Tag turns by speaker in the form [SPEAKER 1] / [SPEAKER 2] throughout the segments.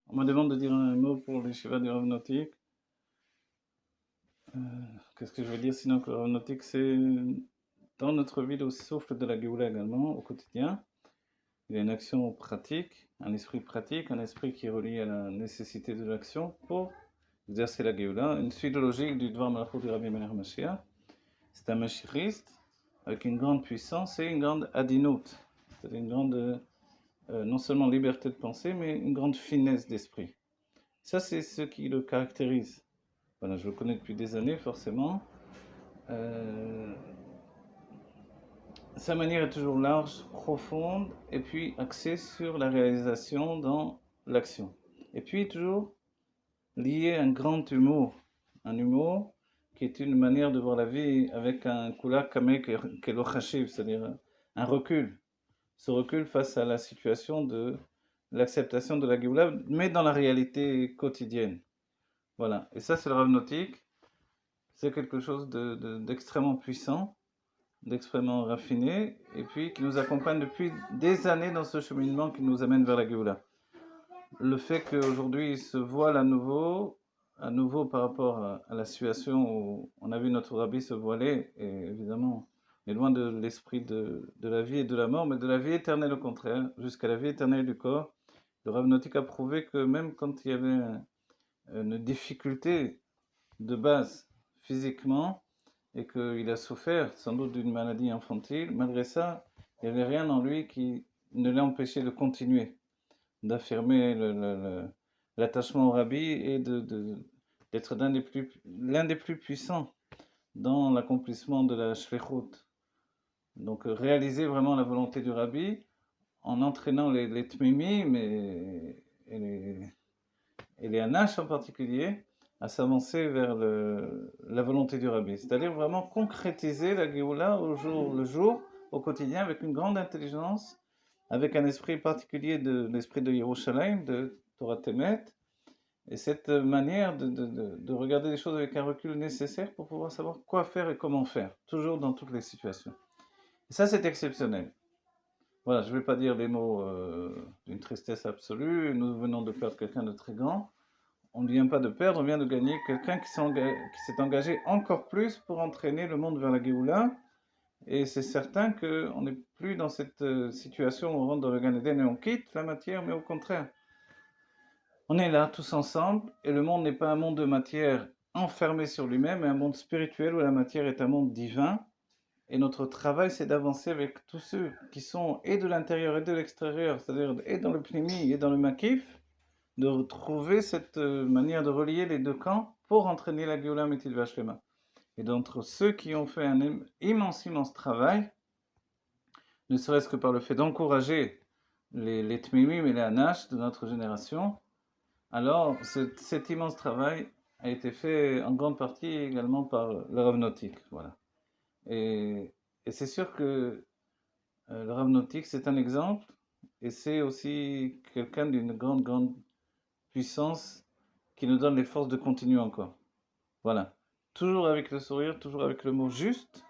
[SPEAKER 1] On me demande de dire un mot pour les Shiva du Rav Nautique. Qu'est-ce que je veux dire sinon que le Rav Nautique, c'est dans notre vie le souffle de la Géoula également, au quotidien. Il y a une action pratique, un esprit qui est relié à la nécessité de l'action pour exercer la Géoula. Une suite logique du Dvar Malachut du Rabbi Meir Mashiach. C'est un Mashiachiste avec une grande puissance et une grande adinout, c'est-à-dire une grande, non seulement liberté de penser, mais une grande finesse d'esprit. Ça, c'est ce qui le caractérise. Voilà, je le connais depuis des années, forcément. Sa manière est toujours large, profonde, et puis axée sur la réalisation dans l'action. Et puis toujours lié à un grand humour. Un humour qui est une manière de voir la vie avec un kula kame kelochashiv, c'est-à-dire un recul. Ce recul face à la situation de l'acceptation de la Géoula, mais dans la réalité quotidienne. Voilà, et ça c'est le Rav Nautique. C'est quelque chose d'extrêmement puissant, d'extrêmement raffiné, et puis qui nous accompagne depuis des années dans ce cheminement qui nous amène vers la Géoula. Le fait qu'aujourd'hui il se voile à nouveau par rapport à la situation où on a vu notre Rabbi se voiler, et évidemment, on est loin de l'esprit de la vie et de la mort, mais de la vie éternelle au contraire, jusqu'à la vie éternelle du corps. Le Rav Nautique a prouvé que même quand il y avait une difficulté de base physiquement et qu'il a souffert sans doute d'une maladie infantile, malgré ça, il n'y avait rien en lui qui ne l'a empêché de continuer, d'affirmer l'attachement au Rabbi et d'être l'un des plus puissants dans l'accomplissement de la shlichut. Donc réaliser vraiment la volonté du Rabbi en entraînant les tmimim et les anash en particulier, à s'avancer vers la volonté du Rabbi. C'est-à-dire vraiment concrétiser la Géoula au jour le jour, au quotidien, avec une grande intelligence, avec un esprit particulier de l'esprit de Yerushalayim, de Torah Temet, et cette manière de regarder les choses avec un recul nécessaire pour pouvoir savoir quoi faire et comment faire, toujours dans toutes les situations. Et ça, c'est exceptionnel. Voilà, je ne vais pas dire les mots d'une tristesse absolue, nous venons de perdre quelqu'un de très grand. On ne vient pas de perdre, on vient de gagner quelqu'un qui s'est engagé encore plus pour entraîner le monde vers la Géoula. Et c'est certain qu'on n'est plus dans cette situation où on rentre dans le Gan Eden et on quitte la matière, mais au contraire. On est là tous ensemble et le monde n'est pas un monde de matière enfermé sur lui-même, mais un monde spirituel où la matière est un monde divin. Et notre travail, c'est d'avancer avec tous ceux qui sont et de l'intérieur et de l'extérieur, c'est-à-dire et dans le Pnimi et dans le Makif, de retrouver cette manière de relier les deux camps pour entraîner la Géoula Métil Vashlema. Et d'entre ceux qui ont fait un immense travail, ne serait-ce que par le fait d'encourager les Tmimim et les Anash de notre génération, alors cet immense travail a été fait en grande partie également par le Rav Nautique. Voilà. Et c'est sûr que le Rav Nautique, c'est un exemple, et c'est aussi quelqu'un d'une grande puissance qui nous donne les forces de continuer encore. Voilà. Toujours avec le sourire, toujours avec le mot juste,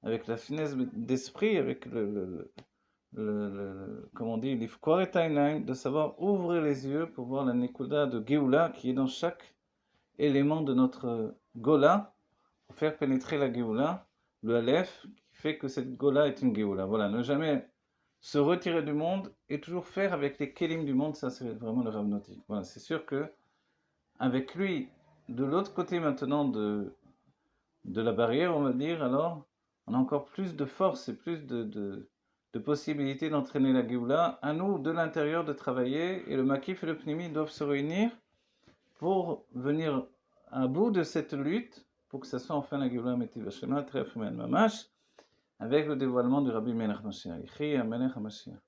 [SPEAKER 1] avec la finesse d'esprit, avec comme on dit, de savoir ouvrir les yeux pour voir la Nekuda de Géoula qui est dans chaque élément de notre Gola, pour faire pénétrer la Géoula, le Aleph, qui fait que cette Gola est une Géoula. Voilà, ne jamais se retirer du monde et toujours faire avec les Kélim du monde, ça c'est vraiment le Rav Nautique. Voilà, c'est sûr que avec lui, de l'autre côté maintenant de la barrière, on va dire, alors, on a encore plus de force et plus de possibilités d'entraîner la Géoula. À nous, de l'intérieur, de travailler, et le Makif et le Pnimi doivent se réunir pour venir à bout de cette lutte, pour que ce soit enfin la Géoula Métiv Hashema, Tref Men Mamash, avec le dévoilement du Rabbi Melech Mashiach. Melech Mashiach.